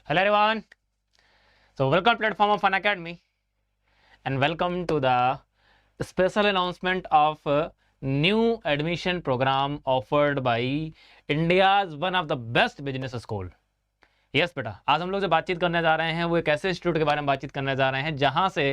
Hello everyone. So welcome platform of Unacademy and welcome to the special announcement of new admission program offered by India's one of the best business school. Yes बेटा, आज हम लोग जो बातचीत करने जा रहे हैं वो एक ऐसे इंस्टीट्यूट के बारे में बातचीत करने जा रहे हैं जहां से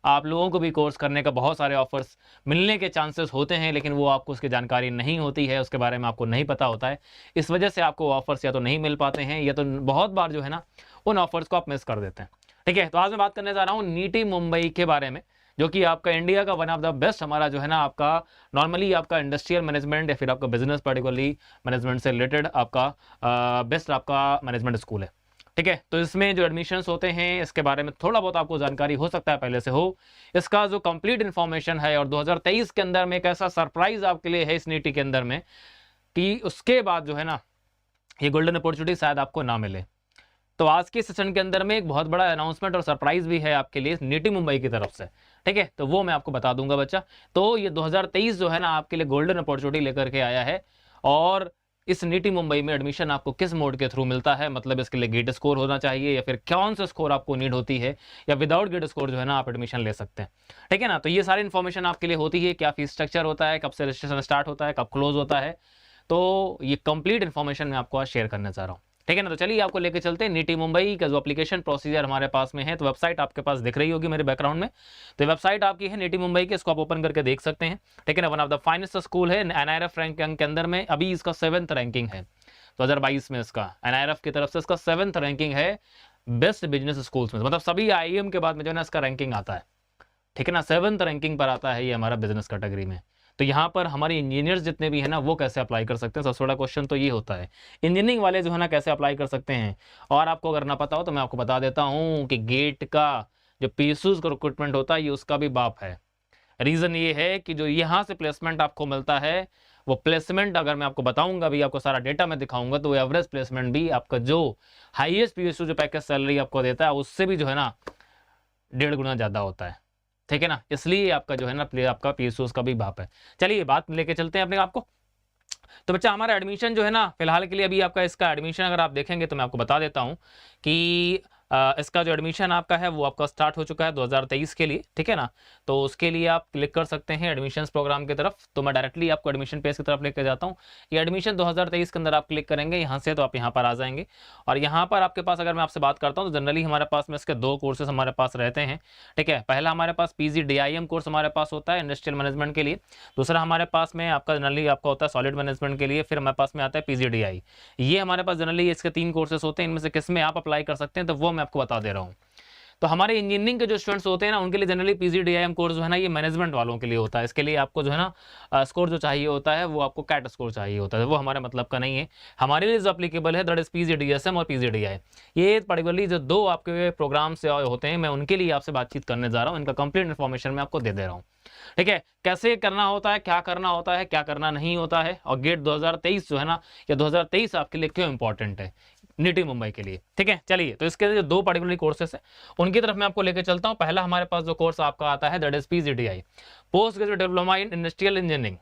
आप लोगों को भी कोर्स करने का बहुत सारे ऑफर्स मिलने के चांसेस होते हैं, लेकिन वो आपको उसकी जानकारी नहीं होती है, उसके बारे में आपको नहीं पता होता है। इस वजह से आपको ऑफर्स या तो नहीं मिल पाते हैं या तो बहुत बार जो है ना उन ऑफर्स को आप मिस कर देते हैं। ठीक है, तो आज मैं बात करने जा रहा हूँ नीटी मुंबई के बारे में, जो कि आपका इंडिया का वन ऑफ द बेस्ट हमारा जो है ना आपका नॉर्मली आपका इंडस्ट्रियल मैनेजमेंट या फिर आपका बिजनेस पर्टिकुलरली मैनेजमेंट से रिलेटेड आपका बेस्ट आपका मैनेजमेंट स्कूल है। ठीक है, तो इसमें जो एडमिशन्स होते हैं इसके बारे में थोड़ा बहुत आपको जानकारी हो सकता है पहले से हो। इसका जो कंप्लीट इन्फॉर्मेशन है और 2023 के अंदर में एक ऐसा सरप्राइज आपके लिए है इस नीटी के अंदर में कि उसके बाद जो है ना ये गोल्डन अपॉर्चुनिटी शायद आपको ना मिले। तो आज के सेशन के अंदर में एक बहुत बड़ा अनाउंसमेंट और सरप्राइज भी है आपके लिए नीटी मुंबई की तरफ से। ठीक है, तो वो मैं आपको बता दूंगा बच्चा। तो ये 2023 जो है ना आपके लिए गोल्डन अपॉर्चुनिटी लेकर के आया है और इस नीटी मुंबई में एडमिशन आपको किस मोड के थ्रू मिलता है, मतलब इसके लिए गेट स्कोर होना चाहिए या फिर कौन सा स्कोर आपको नीड होती है या विदाउट गेट स्कोर जो है ना आप एडमिशन ले सकते हैं। ठीक है ना, तो ये सारी इन्फॉर्मेशन आपके लिए होती है। क्या फीस स्ट्रक्चर होता है, कब से रजिस्ट्रेशन स्टार्ट होता है, कब क्लोज होता है, तो ये कंप्लीट इन्फॉर्मेशन मैं आपको आज शेयर करने जा रहा हूँ। ठीक है ना, तो चलिए आपको लेके चलते हैं नीटी मुंबई का जो एप्लीकेशन प्रोसीजर हमारे पास में है। तो वेबसाइट आपके पास दिख रही होगी मेरे बैकग्राउंड में, तो वेबसाइट आपकी है नीटी मुंबई की, इसको आप ओपन करके देख सकते हैं। ठीक है ना, one of the finest school है एनआईआरएफ रैंकिंग के अंदर में, अभी इसका 7th रैंकिंग है 2022 में। इसका एनआईआरएफ की तरफ से इसका 7th रैंकिंग है बेस्ट बिजनेस स्कूल्स में, मतलब सभी आईएम के बाद में जो है ना इसका रैंकिंग आता है। ठीक है ना, 7th रैंकिंग पर आता है ये हमारा बिजनेस कैटेगरी में। तो यहाँ पर हमारे इंजीनियर्स जितने भी है ना वो कैसे अप्लाई कर सकते हैं, सबसे बड़ा क्वेश्चन तो ये होता है इंजीनियरिंग वाले जो है ना कैसे अप्लाई कर सकते हैं। और आपको अगर ना पता हो तो मैं आपको बता देता हूँ कि गेट का जो पीएसयूज का रिक्रूटमेंट होता है ये उसका भी बाप है। रीजन ये है कि जो यहाँ से प्लेसमेंट आपको मिलता है वो प्लेसमेंट अगर मैं आपको बताऊंगा, भी आपको सारा डेटा मैं दिखाऊंगा, तो एवरेज प्लेसमेंट भी आपका जो हाईएस्ट पीएसयू जो पैकेज सैलरी आपको देता है उससे भी जो है ना 1.5 गुना ज्यादा होता है। ठीक है ना, इसलिए आपका जो है ना आपका पीएसयूज का भी बाप है। चलिए बात लेके चलते हैं अपने आपको। तो बच्चा हमारा एडमिशन जो है ना फिलहाल के लिए अभी आपका इसका एडमिशन अगर आप देखेंगे तो मैं आपको बता देता हूं कि इसका जो एडमिशन आपका है वो आपका स्टार्ट हो चुका है 2023 के लिए। ठीक है ना, तो उसके लिए आप क्लिक कर सकते हैं एडमिशन्स प्रोग्राम की तरफ। तो मैं डायरेक्टली आपको एडमिशन पेज की तरफ लेकर जाता हूँ। ये एडमिशन 2023 के अंदर आप क्लिक करेंगे यहाँ से, तो आप यहाँ पर आ जाएंगे और यहाँ पर आपके पास अगर मैं आपसे बात करता हूँ तो जनरली हमारे पास में इसके 2 कोर्सेज हमारे पास रहते हैं। ठीक है, पहला हमारे पास PGDIM कोर्स हमारे पास होता है इंडस्ट्रियल मैनेजमेंट के लिए। दूसरा हमारे पास में आपका जनरली आपका होता है सॉलिड मैनेजमेंट के लिए। फिर हमारे पास में आता है PGDI। ये हमारे पास जनरली इसके 3 कोर्सेज होते हैं। इनमें से किस में आप अप्लाई कर सकते हैं तो वो मैं आपको बता दे रहा हूँ। तो हमारे इंजीनियरिंग के जो स्टूडेंट्स होते हैं ना उनके लिए जनरली PGDIM कोर्स जो है ना ये मैनेजमेंट वालों के लिए होता है। इसके लिए आपको जो है ना स्कोर जो चाहिए होता है वो आपको कैट स्कोर चाहिए होता है, वो हमारे मतलब का नहीं है। हमारे लिए जो अप्लीकेबल है दैट इज PGDSM और PGDI। ये पर्टिकुलरली जो 2 आपके प्रोग्राम से होते हैं मैं उनके लिए आपसे बातचीत करने जा रहा हूँ। इनका कंप्लीट इन्फॉर्मेशन मैं आपको दे दे रहा हूँ। ठीक है, कैसे करना होता है, क्या करना होता है, क्या करना नहीं होता है, और गेट 2023 जो है ना या 2023 आपके लिए क्यों इंपॉर्टेंट है नीटी मुंबई के लिए। ठीक है, चलिए तो इसके जो 2 पर्टिकुलर कोर्सेस है उनकी तरफ मैं आपको लेकर चलता हूं। पहला हमारे पास जो कोर्स आपका आता है that is PGDI, post graduate diploma in industrial engineering.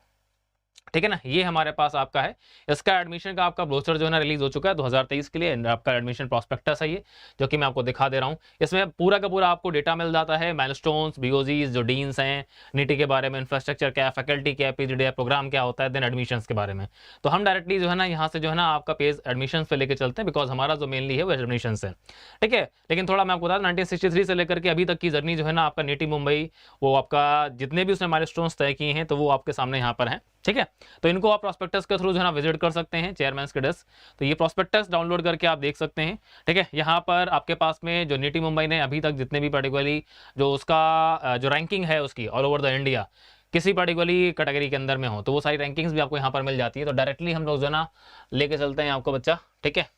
ठीक है ना, ये हमारे पास आपका है। इसका एडमिशन का आपका ब्रोचर जो है ना रिलीज हो चुका है 2023 के लिए। आपका एडमिशन प्रॉस्पेक्टस है ये, जो कि मैं आपको दिखा दे रहा हूँ। इसमें पूरा का पूरा आपको डेटा मिल जाता है, माइलस्टोन्स, BOGs, जो डीन्स हैं नीटी के बारे में, इंफ्रास्ट्रक्चर क्या है, फैकल्टी क्या है, PGDI प्रोग्राम क्या होता है, देन एडमिशन्स के बारे में। तो हम डायरेक्टली जो है ना यहाँ से जो है ना आपका पेज एडमिशन पे लेके चलते हैं, बिकॉज हमारा जो मेनली है वो एडमिशन है। ठीक है, लेकिन थोड़ा मैं आपको बता 1963 से लेकर के अभी तक की जर्नी जो है ना आपका नीटी मुंबई, वो आपका जितने भी उसने माइलस्टोन्स तय किए हैं तो वो आपके सामने यहाँ पर हैं। ठीक है, तो इनको आप प्रॉस्पेक्टस के थ्रू जो है ना विजिट कर सकते हैं, चेयरमैन के डेस्क। तो ये प्रॉस्पेक्टस डाउनलोड करके आप देख सकते हैं। ठीक है, यहाँ पर आपके पास में जो नीटी मुंबई ने अभी तक जितने भी पर्टिकुलरली जो उसका जो रैंकिंग है उसकी ऑल ओवर द इंडिया किसी पर्टिकुलरली कैटेगरी के अंदर में हो, तो वो सारी रैंकिंग्स भी आपको यहाँ पर मिल जाती है। तो डायरेक्टली हम लोग जो है ना लेके चलते हैं आपको बच्चा। ठीक है,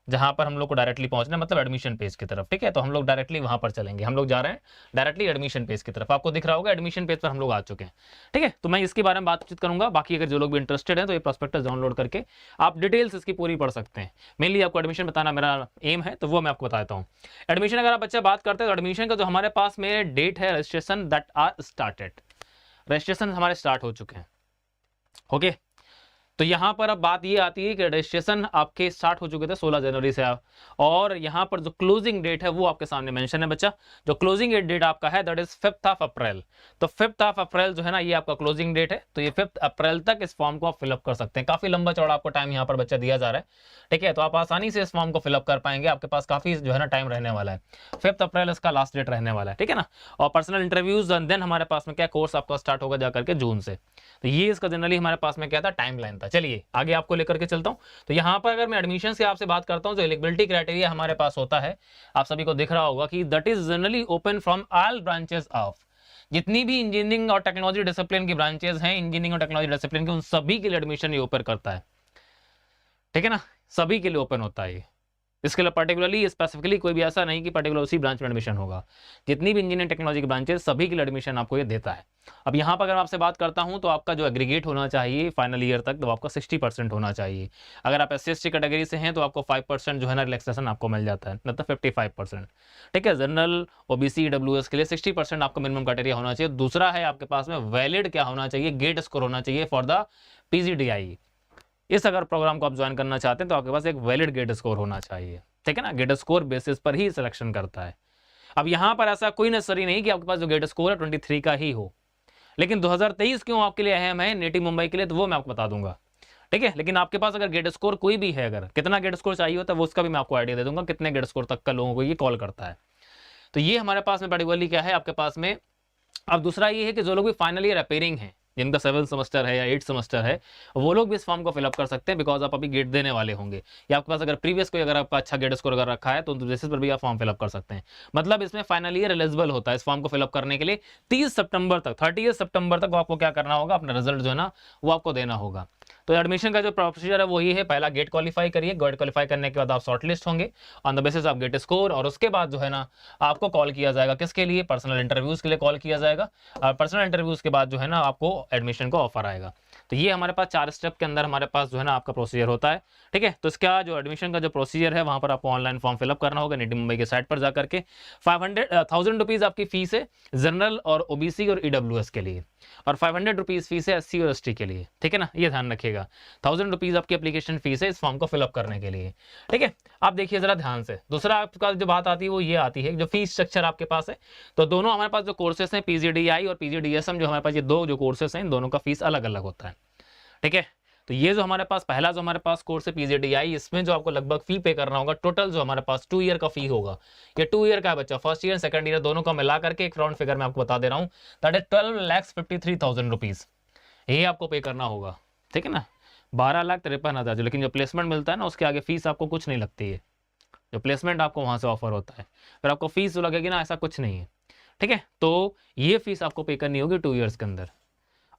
जहां पर हम लोग को डायरेक्टली पहुंचना है मतलब एडमिशन पेज की तरफ। ठीक है, तो हम लोग डायरेक्टली वहां पर चलेंगे। हम लोग जा रहे हैं डायरेक्टली एडमिशन पेज की तरफ। आपको दिख रहा होगा एडमिशन पेज पर हम लोग आ चुके हैं। ठीक है, तो मैं इसके बारे में बातचीत करूंगा। बाकी अगर जो लोग भी इंटरेस्टेड हैं तो ये प्रॉस्पेक्टस डाउनलोड करके आप डिटेल्स इसकी पूरी पढ़ सकते हैं। मेनली आपको एडमिशन बताना मेरा एम है, तो वो मैं आपको बताता हूँ। एडमिशन अगर आप बच्चा बात करते हैं तो एडमिशन का जो हमारे पास में डेट है registration that are started, registration हमारे स्टार्ट हो चुके हैं। ओके, तो यहाँ पर अब बात ये आती है कि रजिस्ट्रेशन आपके स्टार्ट हो चुके थे 16 जनवरी से आप, और यहाँ पर जो क्लोजिंग डेट है वो आपके सामने मेंशन है बच्चा। जो क्लोजिंग डेट आपका है दैट इज 5 अप्रैल। तो 5 अप्रैल जो है ना ये आपका क्लोजिंग डेट है। तो ये 5 अप्रैल तक इस फॉर्म को आप फिलअप कर सकते हैं। काफी लंबा चौड़ा आपको टाइम यहाँ पर बच्चा दिया जा रहा है, ठीक है। तो आप आसानी से इस फॉर्म को फिलअप कर पाएंगे, आपके पास काफी जो है ना टाइम रहने वाला है। 5 अप्रैल इसका लास्ट डेट रहने वाला है, ठीक है ना। और पर्सनल इंटरव्यूज देन हमारे पास में क्या कोर्स आपका स्टार्ट होगा जाकर के जून से। तो ये इसका जनरली हमारे पास में क्या था, टाइम लाइन था। चलिए आगे आपको लेकर के चलता हूँ। तो यहाँ पर अगर मैं एडमिशन से आपसे बात करता हूँ, जो एलिजिबिलिटी क्राइटेरिया हमारे पास होता है, आप सभी को दिख रहा होगा कि that is generally open from all branches of, जितनी भी इंजीनियरिंग और टेक्नोलॉजी डिसिप्लिन की ब्रांचेस हैं, इंजीनियरिंग और टेक्नोलॉजी डिसिप्लिन के, उन सभी के लिए एडमिशन ये ओपन करता है, ठीक है ना। सभी के लिए ओपन होता है ये। इसके लिए पर्टिकुलरली स्पेसिफिकली कोई भी ऐसा नहीं कि पर्टिकुलर उसी ब्रांच में एडमिशन होगा। जितनी भी इंजीनियरिंग टेक्नोलॉजी की ब्रांचेस सभी के लिए एडमिशन आपको ये देता है। अब यहाँ पर अगर आपसे बात करता हूँ तो आपका जो एग्रीगेट होना चाहिए फाइनल ईयर तक, तो आपका 60% होना चाहिए। अगर आप SC/ST कैटेगरी से हैं तो आपको 5% जो है ना रिलैक्सेशन आपको मिल जाता है, मतलब 55%, ठीक है। जनरल, OBC, EWS के लिए 60% आपका मिनिमम क्राइटेरिया होना चाहिए। दूसरा है आपके पास में वैलिड क्या होना चाहिए, गेट स्कोर होना चाहिए फॉर द PGDI। इस अगर प्रोग्राम को आप ज्वाइन करना चाहते हैं तो आपके पास एक वैलिड गेट स्कोर होना चाहिए, ठीक है ना। गेट स्कोर बेसिस पर ही सिलेक्शन करता है। अब यहाँ पर ऐसा कोई नेसेसरी नहीं कि आपके पास जो गेट स्कोर है 23 का ही हो, लेकिन 2023 क्यों आपके लिए अहम है नेटिव मुंबई के लिए, तो वो मैं आपको बता दूंगा, ठीक है। लेकिन आपके पास अगर गेट स्कोर कोई भी है, अगर कितना गेट स्कोर चाहिए होता है वो उसका भी मैं आपको आइडिया दे दूंगा, कितने गेट स्कोर तक का लोगों को ये कॉल करता है। तो ये हमारे पास में पर्टिकुलरली क्या है आपके पास में। अब दूसरा ये है कि जो लोग भी फाइनल ईयर अपेयरिंग है, जिनका 7th सेमेस्टर है या 8th सेमेस्टर है, वो लोग भी इस फॉर्म को फिलअप कर सकते हैं, बिकॉज आप अभी गेट देने वाले होंगे, या आपके पास अगर प्रीवियस कोई अगर आपका अच्छा गेट स्कोर अगर रखा है तो उस बेसिस पर भी आप फॉर्म फिलअप कर सकते हैं। मतलब इसमें फाइनल ईयर एलिजिबल होता है इस फॉर्म को फिलअप करने के लिए। 30 सितंबर तक, 30 सितंबर तक आपको क्या करना होगा, अपना रिजल्ट जो है ना वो आपको देना होगा। तो एडमिशन का जो प्रोसीजर है वो ये है, पहला गेट क्वालिफाई करिए, गेट क्वालिफाई करने के बाद आप शॉर्टलिस्ट होंगे on the basis of GATE score, और उसके बाद जो है ना आपको कॉल किया जाएगा, किसके लिए, पर्सनल इंटरव्यूज के लिए कॉल किया जाएगा। और पर्सनल इंटरव्यूज के बाद जो है ना आपको एडमिशन का ऑफर आएगा। तो ये हमारे पास 4 स्टेप के अंदर हमारे पास जो है ना आपका प्रोसीजर होता है, ठीक है। तो इसका जो एडमिशन का जो प्रोसीजर है वहां पर आपको ऑनलाइन फॉर्म फिलअप करना होगा नेटिव मुंबई के साइट पर जाकर के। 1000 रुपीज आपकी फीस है जनरल और OBC और EWS के लिए, और 500 रुपीज फीस है SC और ST के लिए, ठीक है ना। ये ध्यान रखिएगा, 1000 रुपीज आपकी एप्लीकेशन फीस है इस फॉर्म को फिलअप करने के लिए, ठीक है। आप देखिए जरा ध्यान से। दूसरा आपका जो बात आती है वो ये आती है, जो फीस स्ट्रक्चर आपके पास है, तो दोनों हमारे पास जो कोर्सेस हैं PGDI और PGDSM, जो हमारे पास ये दो जो कोर्सेस हैं, इन दोनों का फीस अलग अलग होता है, ठीक है। तो ये जो हमारे पास पहला जो हमारे पास कोर्स है PGDI, इसमें जो आपको लगभग फी पे करना होगा, टोटल जो हमारे पास 2 ईयर का फी होगा। ये 2 ईयर का है बच्चा, फर्स्ट ईयर सेकंड ईयर दोनों का मिला करके एक राउंड फिगर मैं आपको बता दे रहा हूँ, दैट इज 12,53,000 रुपीज ये आपको पे करना होगा, ठीक है ना। 12,53,000, लेकिन जो प्लेसमेंट मिलता है ना उसके आगे फीस आपको कुछ नहीं लगती है। जो प्लेसमेंट आपको वहां से ऑफर होता है, फिर आपको फीस जो लगेगी ना, ऐसा कुछ नहीं है, ठीक है। तो ये फीस आपको पे करनी होगी 2 ईयर्स के अंदर।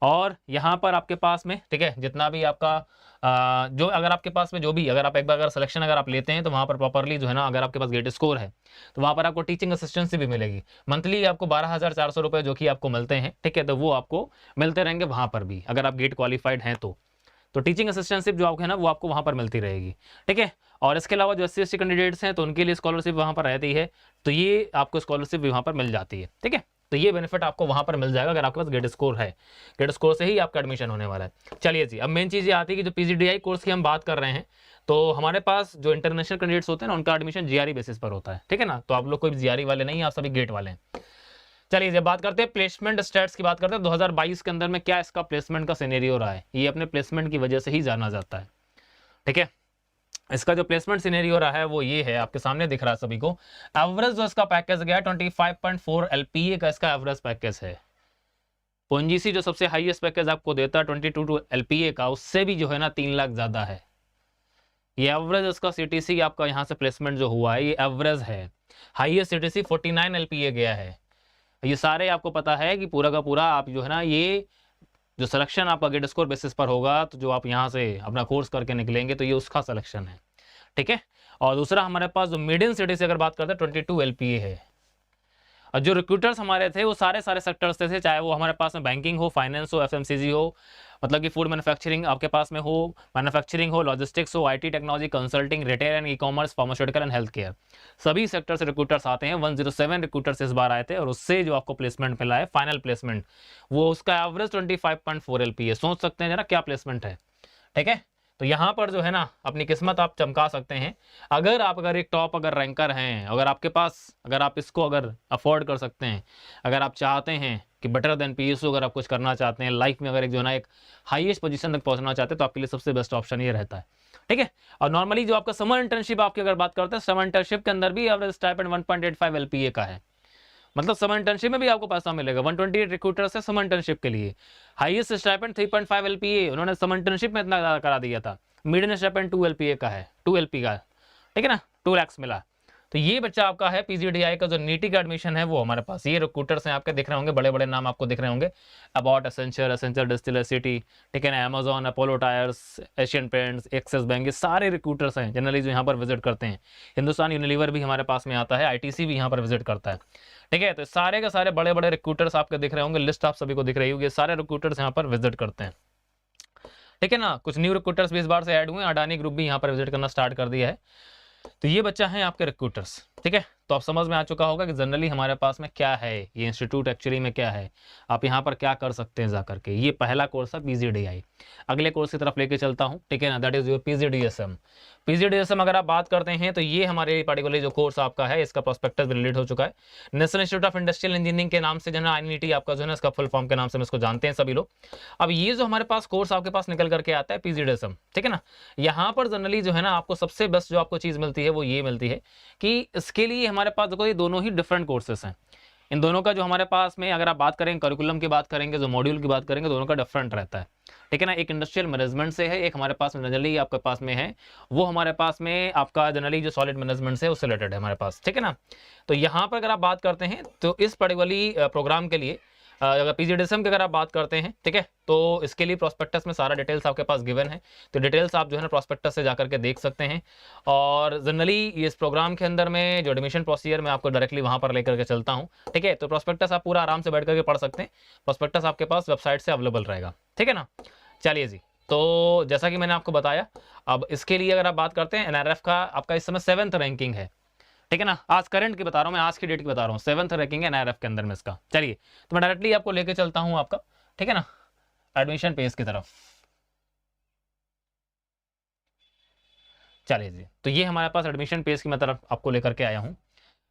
और यहाँ पर आपके पास में, ठीक है, जितना भी आपका जो अगर आपके पास में जो भी अगर आप एक बार अगर सिलेक्शन अगर आप लेते हैं तो वहाँ पर प्रॉपरली जो है ना, अगर आपके पास गेट स्कोर है तो वहाँ पर आपको टीचिंग असिस्टेंसी भी मिलेगी। मंथली आपको 12,400 रुपये जो कि आपको मिलते हैं, ठीक है, तो वो आपको मिलते रहेंगे वहाँ पर भी, अगर आप गेट क्वालिफाइड हैं तो टीचिंग असिस्टेंटशिप जो आपको है ना वो आपको वहाँ पर मिलती रहेगी, ठीक है। और इसके अलावा जो SC/ST कैंडिडेट्स हैं तो उनके लिए स्कॉलरशिप वहाँ पर रहती है, तो ये आपको स्कॉलरशिप भी वहाँ पर मिल जाती है, ठीक है। तो ये बेनिफिट आपको वहाँ पर मिल जाएगा अगर आपके पास गेट स्कोर है। गेट स्कोर से ही आपका एडमिशन होने वाला है। चलिए जी, अब मेन चीज़ ये आती है कि जो PGDI कोर्स की हम बात कर रहे हैं, तो हमारे पास जो इंटरनेशनल कैंडिडेट्स होते हैं ना उनका एडमिशन GRE बेसिस पर होता है, ठीक है ना। तो आप लोग कोई GRE वाले नहीं, आप सभी गेट वाले हैं। चलिए जब बात करते हैं प्लेसमेंट स्टैट्स की बात करते हैं, 2022 के अंदर में क्या इसका प्लेसमेंट का सिनेरियो रहा है, ये अपने प्लेसमेंट की वजह से ही जाना जाता है, ठीक है। इसका जो प्लेसमेंट सिनेरियो रहा है वो ये है, आपके सामने दिख रहा है सभी को। एवरेज जो इसका पैकेज गया 25.4 LPA का इसका एवरेज पैकेज है। ONGC जो सबसे हाईएस्ट पैकेज आपको देता है 22 LPA का, उससे भी जो है ना 3 लाख ज्यादा है। ये एवरेज इसका CTC आपका यहाँ से प्लेसमेंट जो हुआ है ये एवरेज है। हाईएस्ट CTC 49 LPA गया है। ये सारे आपको पता है कि पूरा का पूरा आप जो है ना, ये जो सिलेक्शन आपका गेट स्कोर बेसिस पर होगा, तो जो आप यहाँ से अपना कोर्स करके निकलेंगे तो ये उसका सिलेक्शन है, ठीक है। और दूसरा हमारे पास जो मिड इन सिटी से अगर बात करते हैं 22 LPA है। और जो रिक्रूटर्स हमारे थे वो सारे सेक्टर्स थे, चाहे वो हमारे पास में बैंकिंग हो, फाइनेंस हो, FMCG हो, मतलब कि फूड मैन्युफैक्चरिंग आपके पास में हो, मैन्युफैक्चरिंग हो, लॉजिस्टिक्स हो, IT technology, consulting, retail and e-commerce, pharmaceutical and health care, सभी सेक्टर से रिक्रूटर्स आते हैं। 107 रिक्रूटर्स इस बार आए थे, और उससे जो आपको प्लेसमेंट मिला है फाइनल प्लेसमेंट, वो उसका एवरेज 25.4 LPA। सोच सकते हैं जरा क्या प्लेसमेंट है, ठीक है। तो यहाँ पर जो है ना अपनी किस्मत आप चमका सकते हैं। अगर एक टॉप अगर रैंकर हैं, अगर आपके पास, अगर आप इसको अगर अफोर्ड कर सकते हैं, अगर आप चाहते हैं कि बेटर देन पीएसयू अगर आप कुछ करना चाहते हैं लाइफ में, अगर एक जो है ना एक हाईएस्ट पोजीशन तक पहुंचना चाहते हैं, तो आपके लिए सबसे बेस्ट ऑप्शन ये रहता है। ठीक है। और नॉर्मली जो आपका समर इंटर्नशिप आपकी अगर बात करते हैं, समर इंटर्नशिप के अंदर भी एवरेज स्टाइपेंड 1.85 LPA का है। मतलब समर इंटर्नशिप में भी आपको पैसा मिलेगा। 128 रिक्रूटर्स है समर इंटर्नशिप के लिए। हाईएस्ट स्टाइपेंड 3.5 LPA उन्होंने समर इंटर्नशिप में इतना ज़्यादा करा दिया था। मीडियन स्टाइपेंड 2 LPA का है, 2 LP का, ठीक है ना, 2 लाख मिला। तो ये बच्चा आपका है PGDI का जो नीटी का एडमिशन है वो हमारे पास। ये रिक्रूटर्स हैं आपके, दिख रहे होंगे, बड़े बड़े नाम आपको दिख रहे होंगे, अबाउट, एसेंचर डिस्टिलर सिटी, ठीक है ना, Amazon, Apollo tyres, Asian paints, axis bank, ये सारे रिक्रूटर्स हैं जनरली जो यहाँ पर विजिट करते हैं। हिंदुस्तान यूनिलीवर भी हमारे पास में आता है, ITC भी यहाँ पर विजिट करता है। ठीक है। तो सारे के सारे बड़े बड़े रिक्रूटर्स आपके दिख रहे होंगे, लिस्ट आप सभी को दिख रही होगी, सारे रिक्रूटर्स यहाँ पर विजिट करते हैं। ठीक है ना। कुछ न्यू रिक्रूटर्स भी इस बार से ऐड हुए, अडानी ग्रुप भी यहाँ पर विजिट करना स्टार्ट कर दिया है। तो ये बच्चा है आपके रिक्रूटर्स। ठीक है। तो आप समझ में आ चुका होगा कि जनरली हमारे पास में क्या है, ये इंस्टीट्यूट एक्चुअली में क्या है, आप यहाँ पर क्या कर सकते हैं जाकर के। ये पहला कोर्स है PGDI। अगले कोर्स की तरफ लेके चलता हूँ, ठीक है ना, that is your PGDSM। PGDSM अगर आप बात करते हैं तो ये हमारे पर्टिकुलर जो कोर्स आपका है, इसका प्रोस्पेक्टस भी रिलीज हो चुका है। National institute of industrial engineering के नाम से जो है NIT आपका जो है इसका फुल फॉर्म के नाम से इसको जानते हैं सभी लोग। अब ये जो हमारे पास कोर्स आपके पास निकल करके आता है PGDSM, ठीक है ना, यहाँ पर जनरली जो है ना आपको सबसे बेस्ट जो आपको चीज़ मिलती है वो ये मिलती है कि इसके लिए हमारे पास देखो ये दोनों ही डिफरेंट कोर्सेस हैं। इन दोनों का जो हमारे पास में अगर आप बात करें, करिकुलम की बात करेंगे, जो मॉड्यूल की बात करेंगे, दोनों का डिफरेंट रहता है। ठीक है ना। एक इंडस्ट्रियल मैनेजमेंट से है, एक हमारे पास जनरली आपके पास में है वो हमारे पास में आपका जनरली जो सॉलिड मैनेजमेंट से उससे रिलेटेड है हमारे पास। ठीक है ना। तो यहाँ पर अगर आप बात करते हैं तो इस पर्टिकुलर प्रोग्राम के लिए अगर PGDSM की अगर आप बात करते हैं, ठीक है, तो इसके लिए प्रोस्पेक्टस में सारा डिटेल्स आपके पास गिवन है। तो डिटेल्स आप जो है ना प्रोस्पेक्टस से जाकर के देख सकते हैं। और जनरली इस प्रोग्राम के अंदर में जो एडमिशन प्रोसीजर मैं आपको डायरेक्टली वहां पर लेकर के चलता हूं। ठीक है। तो प्रोस्पेक्टस आप पूरा आराम से बैठ करके पढ़ सकते हैं। प्रोस्पेक्टस आपके पास वेबसाइट से अवेलेबल रहेगा। ठीक है ना। चलिए जी। तो जैसा कि मैंने आपको बताया, अब इसके लिए अगर आप बात करते हैं, NRF का आपका इस समय 7th रैंकिंग है। ठीक है ना। आज करंट की बता रहा हूं मैं, आज की डेट की बता रहा हूं, 7th रैंकिंग है NRF के अंदर में इसका। चलिए तो मैं डायरेक्टली आपको लेके चलता हूं आपका, ठीक है ना, एडमिशन पेज की तरफ। चलिए जी। तो ये हमारे पास एडमिशन पेज की मैं तरफ आपको लेकर के आया हूं।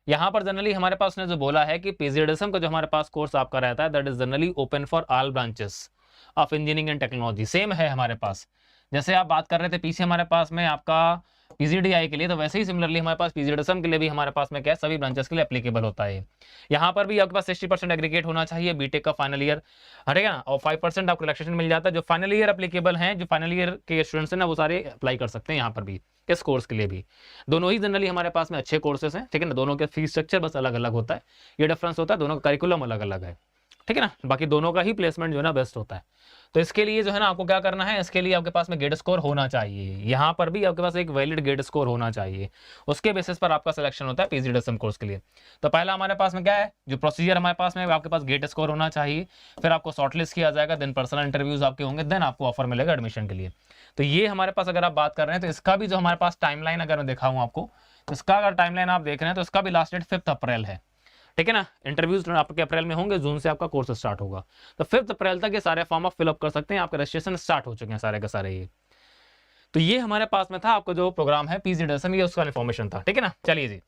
यहाँ पर जनरली हमारे पास ने जो बोला है कि PGDSM का जो हमारे पास कोर्स आपका रहता है that is generally open for all branches of engineering and technology. Same है हमारे पास, जैसे आप बात कर रहे थे पीछे हमारे पास में आपका PGDI के लिए, तो वैसे ही सिमिलरली हमारे पास PGDSM के लिए भी हमारे पास में क्या है, सभी ब्रांचेस के लिए एप्लीकेबल होता है। यहाँ पर भी आपके पास 60% एग्रीगेट होना चाहिए बीटेक का फाइनल ईयर, हटेगा ना, और 5% आपको रिलैक्सेशन मिल जाता है। जो फाइनल ईयर एप्लीकेबल हैं, जो फाइनल ईयर के स्टूडेंट्स हैं ना, वो सारे अप्लाई कर सकते हैं यहाँ पर भी, इस कोर्स के लिए भी। दोनों ही जनरली हमारे पास में अच्छे कोर्सेस हैं। ठीक है ना। दोनों के फीस स्ट्रक्चर बस अलग अलग होता है, ये डिफरेंस होता है, दोनों का करिकुलम अलग अलग है। ठीक है ना। बाकी दोनों का ही प्लेसमेंट जो है ना बेस्ट होता है। तो इसके लिए जो है ना आपको क्या करना है, इसके लिए आपके पास में गेट स्कोर होना चाहिए। यहाँ पर भी आपके पास एक वैलिड गेट स्कोर होना चाहिए, उसके बेसिस पर आपका सिलेक्शन होता है PGDSM कोर्स के लिए। तो पहला हमारे पास में क्या है, जो प्रोसीजर हमारे पास में, आपके पास गेट स्कोर होना चाहिए, फिर आपको शॉर्टलिस्ट किया जाएगा, देन पर्सनल इंटरव्यूज आपके होंगे, देन आपको ऑफर मिलेगा एडमिशन के लिए। तो ये हमारे पास अगर आप बात कर रहे हैं तो इसका भी जो हमारे पास टाइमलाइन अगर मैं दिखाऊं आपको, तो इसका अगर टाइमलाइन आप देख रहे हैं तो इसका भी लास्ट डेट 5 अप्रैल है। ठीक है ना। इंटरव्यूज आपके अप्रैल में होंगे, जून से आपका कोर्स स्टार्ट होगा। तो 5 अप्रैल तक ये सारे फॉर्म आप फिलअप कर सकते हैं, आपका रजिस्ट्रेशन स्टार्ट हो चुके हैं सारे के सारे। ये तो ये हमारे पास में था आपका जो प्रोग्राम है PGDSM, ये उसका इन्फॉर्मेशन था। ठीक है ना। चलिए जी।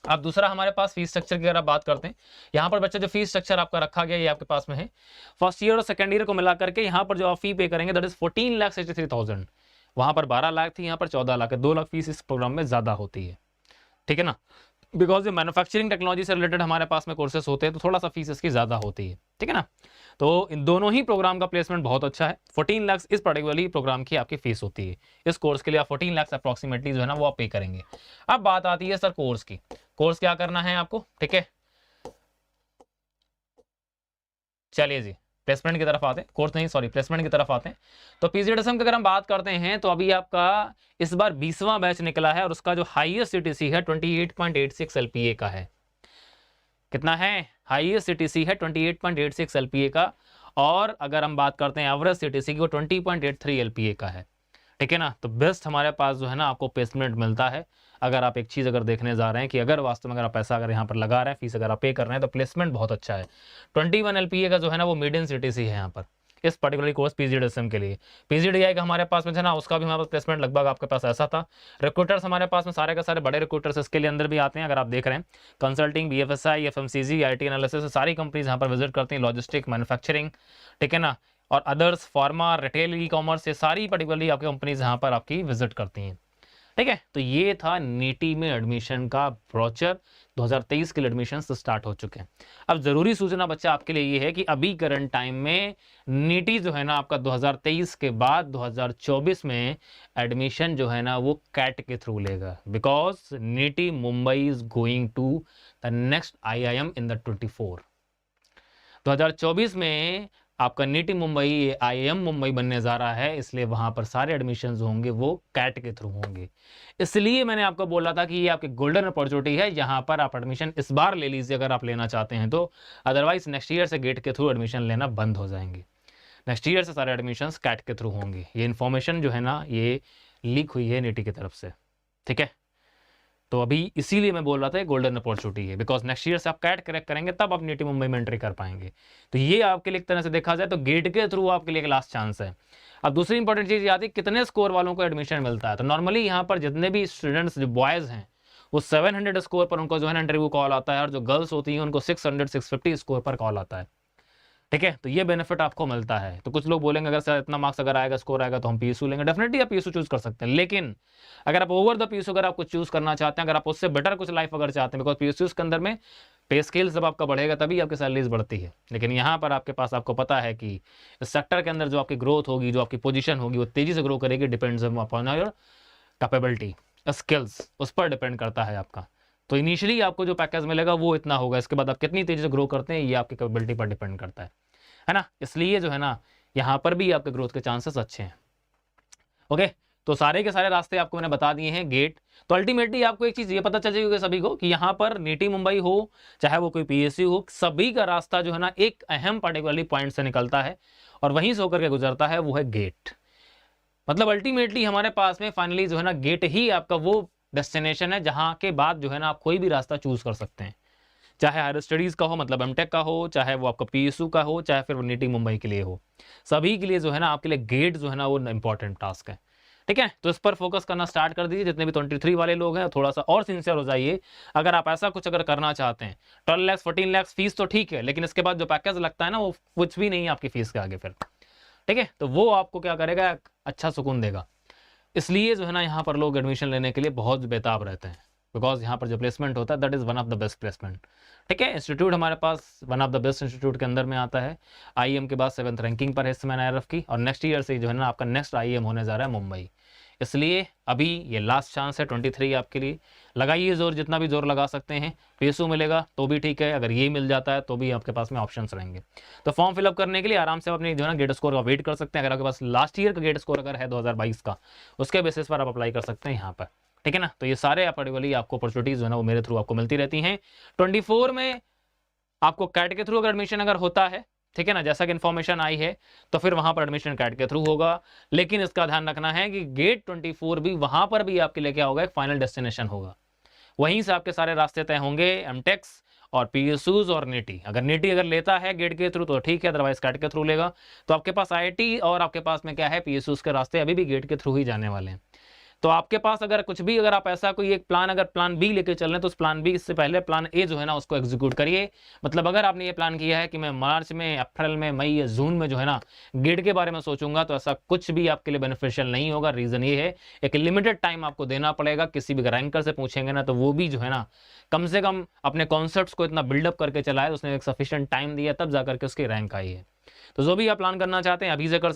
अब दूसरा हमारे पास फीस स्ट्रक्चर की अगर आप बात करते हैं, यहाँ पर बच्चे जो फीस स्ट्रक्चर आपका रखा गया ये आपके पास में है। फर्स्ट ईयर और सेकंड ईयर को मिला करके यहाँ पर जो आप फी पे करेंगे दैट इज 14,63,000। वहाँ पर 12 लाख थी, यहाँ पर 14 लाख है। 2 लाख फीस इस प्रोग्राम में ज़्यादा होती है। ठीक है ना। बिकॉज ये मैन्युफैक्चरिंग टेक्नोलॉजी से रिलेटेड हमारे पास में कोर्सेस होते हैं, तो थोड़ा सा फीस इसकी ज़्यादा होती है। ठीक है ना। तो इन दोनों ही प्रोग्राम का प्लेसमेंट बहुत अच्छा है। 14 लाख इस पर्टिकुलरली प्रोग्राम की आपकी फीस होती है। इस कोर्स के लिए आप 14 लाख अप्रॉक्सीमेटली जो है ना वो आप पे करेंगे। अब बात आती है सर कोर्स की, कोर्स क्या करना है आपको। ठीक है। चलिए जी, प्लेसमेंट की तरफ आते हैं, कोर्स नहीं सॉरी प्लेसमेंट की तरफ आते हैं। तो PGDSM की अगर हम बात करते हैं तो अभी आपका इस बार 20वां बैच निकला है और उसका जो हाईएस्ट CTC है 28.86 LPA का है। कितना है हाईएस्ट CTC है 28.86 LPA का, और अगर हम बात करते हैं एवरेज CTC की वो 20.83 LPA का है। ठीक है ना। तो बेस्ट हमारे पास जो है ना आपको प्लेसमेंट मिलता है। अगर आप एक चीज़ अगर देखने जा रहे हैं कि अगर वास्तव में अगर आप पैसा अगर यहाँ पर लगा रहे हैं, फीस अगर आप पे कर रहे हैं, तो प्लेसमेंट बहुत अच्छा है। 21 LPA का जो है ना वो मीडियम CTC है यहाँ पर। इस पर्टिकुलर कोर्स पीजीडीएसएम के लिए। पीजीडीआई का हमारे पास में था ना, उसका भी हमारे पास प्लेसमेंट लगभग आपके पास ऐसा था। रिक्रूटर्स हमारे पास में सारे के सारे बड़े रिक्रूटर्स इसके लिए अंदर भी आते हैं, अगर आप देख रहे हैं consulting, BFSI, FMCG, IT analysis, सारी कंपनीज यहाँ पर विजिट करती हैं, लॉजिस्टिक, मैन्युफैक्चरिंग, ठीक है ना, और others, pharma, retail, e commerce, ये सारी पर्टिकुलरली आपकी कंपनीज यहाँ पर आपकी विजिट करती हैं, ठीक है। तो ये था नीटी में एडमिशन का ब्रोचर। 2023 के लिए एडमिशन स्टार्ट हो चुके हैं। अब जरूरी सूचना बच्चा आपके लिए ये है कि अभी करंट टाइम में नीटी जो है ना आपका 2023 के बाद 2024 में एडमिशन जो है ना वो कैट के थ्रू लेगा, because NITIE Mumbai is going to the next IIM in the 2024 में आपका नीटी मुंबई IIM मुंबई बनने जा रहा है, इसलिए वहां पर सारे एडमिशंस होंगे वो कैट के थ्रू होंगे। इसलिए मैंने आपको बोला था कि ये आपकी गोल्डन अपॉर्चुनिटी है, यहाँ पर आप एडमिशन इस बार ले लीजिए अगर आप लेना चाहते हैं तो, अदरवाइज नेक्स्ट ईयर से गेट के थ्रू एडमिशन लेना बंद हो जाएंगे। नेक्स्ट ईयर से सारे एडमिशंस कैट के थ्रू होंगे। ये इन्फॉर्मेशन जो है ना ये लीक हुई है नीटी की तरफ से, ठीक है। तो अभी इसीलिए मैं बोल रहा था गोल्डन अपॉर्चुनिटी है, बिकॉज नेक्स्ट ईयर से आप कैट क्रैक करेंगे तब आप नीटी मुंबई में एंट्री कर पाएंगे। तो ये आपके लिए एक तरह से देखा जाए तो गेट के थ्रू आपके लिए एक लास्ट चांस है। अब दूसरी इंपॉर्टेंट चीज याद है कितने स्कोर वालों को एडमिशन मिलता है। तो नॉर्मली यहाँ पर जितने भी स्टूडेंट्स जो बॉयज हैं वो 700 स्कोर पर उनको जो है ना इंटरव्यू कॉल आता है, और जो गर्ल्स होती हैं उनको 600-650 स्कोर पर कॉल आता है, ठीक है। तो ये बेनिफिट आपको मिलता है। तो कुछ लोग बोलेंगे अगर सर इतना मार्क्स अगर आएगा, स्कोर आएगा तो हम पीएसयू लेंगे। डेफिनेटली आप पीएसयू चूज कर सकते हैं, लेकिन अगर आप ओवर द पीएसयू अगर आप कुछ चूज करना चाहते हैं, अगर आप उससे बेटर कुछ लाइफ अगर चाहते हैं, बिकॉज पीएसयू के अंदर में पे स्केल जब आपका बढ़ेगा तभी आपकी सैलरीज बढ़ती है। लेकिन यहाँ पर आपके पास आपको पता है कि इस सेक्टर के अंदर जो आपकी ग्रोथ होगी, जो आपकी पोजीशन होगी वो तेजी से ग्रो करेगी, depends upon your capability, skills, उस पर डिपेंड करता है आपका। तो इनिशियली आपको जो पैकेज मिलेगा वो इतना होगा, इसके बाद आप कितनी तेजी से ग्रो करते हैं ये आपकी कैपेबिलिटी पर डिपेंड करता है ना। इसलिए जो है ना यहाँ पर भी आपके ग्रोथ के चांसेस अच्छे हैं। ओके, तो सारे के सारे रास्ते आपको मैंने बता दिए हैं गेट। तो अल्टीमेटली आपको एक चीज ये पता चल जाएगी सभी को कि यहाँ पर नीटी मुंबई हो चाहे वो कोई पीएसयू हो, सभी का रास्ता जो है ना एक अहम पर्टिकुलरली पॉइंट से निकलता है और वहीं से होकर के गुजरता है, वो है गेट। मतलब अल्टीमेटली हमारे पास में फाइनली जो है ना गेट ही आपका वो डेस्टिनेशन है जहाँ के बाद जो है ना आप कोई भी रास्ता चूज कर सकते हैं, चाहे हायर स्टडीज का हो, मतलब एमटेक का हो, चाहे वो आपका पीएसयू का हो, चाहे फिर वो नीटी मुंबई के लिए हो, सभी के लिए जो है ना आपके लिए गेट जो है ना वो इंपॉर्टेंट टास्क है, ठीक है। तो इस पर फोकस करना स्टार्ट कर दीजिए। जितने भी 23 वाले लोग हैं थोड़ा सा और सिंसियर हो जाइए। अगर आप ऐसा कुछ अगर करना चाहते हैं, 12 लाख 14 लाख फीस तो ठीक है, लेकिन इसके बाद जो पैकेज लगता है ना वो कुछ भी नहीं है आपकी फीस के आगे फिर, ठीक है। तो वो आपको क्या करेगा, अच्छा सुकून देगा। इसलिए जो है ना यहाँ पर लोग एडमिशन लेने के लिए बहुत बेताब रहते हैं, बिकॉज यहाँ पर जो प्लेसमेंट होता है that is one of the best placement, ठीक है। इंस्टीट्यूट हमारे पास one of the best institute के अंदर में आता है। IIM के बाद 7th रैंकिंग पर है इस समय NIRF की, और नेक्स्ट ईयर से जो है ना आपका नेक्स्ट IIM होने जा रहा है मुंबई। इसलिए अभी ये लास्ट चांस है 23 आपके लिए। लगाइए जोर, जितना भी जोर लगा सकते हैं। पीएसयू मिलेगा तो भी ठीक है, अगर ये मिल जाता है तो भी आपके पास में ऑप्शंस रहेंगे। तो फॉर्म फिलअप करने के लिए आराम से अपने जो है ना गेट स्कोर का वेट कर सकते हैं। अगर आपके पास लास्ट ईयर का गेट स्कोर अगर है 2022 का, उसके बेसिस पर आप अप्लाई कर सकते हैं यहाँ पर, ठीक है ना। तो ये सारे पर्टिकुलरली आपको अपॉर्चुनिटीज जो है ना वो मेरे थ्रू आपको मिलती रहती हैं। 24 में आपको कैट के थ्रू अगर एडमिशन अगर होता है, ठीक है ना, जैसा कि इन्फॉर्मेशन आई है, तो फिर वहां पर एडमिशन कैट के थ्रू होगा। लेकिन इसका ध्यान रखना है कि गेट 24 भी वहां पर भी आपके लिए क्या होगा, एक फाइनल डेस्टिनेशन होगा। वहीं से आपके सारे रास्ते तय होंगे, एमटेक्स और पीएसयूज और नीटी। अगर नीटी अगर लेता है गेट के थ्रू तो ठीक है, अदरवाइज कैट के थ्रू लेगा तो आपके पास IIT और आपके पास में क्या है, पीएसयूज के रास्ते अभी भी गेट के थ्रू ही जाने वाले हैं। तो आपके पास अगर कुछ भी अगर आप ऐसा कोई एक प्लान अगर प्लान बी लेके चल रहे हैं तो उस प्लान बी से पहले प्लान ए जो है ना उसको एग्जीक्यूट करिए। मतलब अगर आपने ये प्लान किया है कि मैं मार्च में, अप्रैल में, मई या जून में जो है ना गेट के बारे में सोचूंगा, तो ऐसा कुछ भी आपके लिए बेनिफिशियल नहीं होगा। रीजन ये है, एक लिमिटेड टाइम आपको देना पड़ेगा। किसी भी रैंकर से पूछेंगे ना तो वो भी जो है ना कम से कम अपने कॉन्सेप्ट्स को इतना बिल्डअप करके चलाए, उसने एक सफिशिएंट टाइम दिया तब जाकर के उसकी रैंक आई है। तो जो भी आप प्लान करना चाहते हैं अभी से कर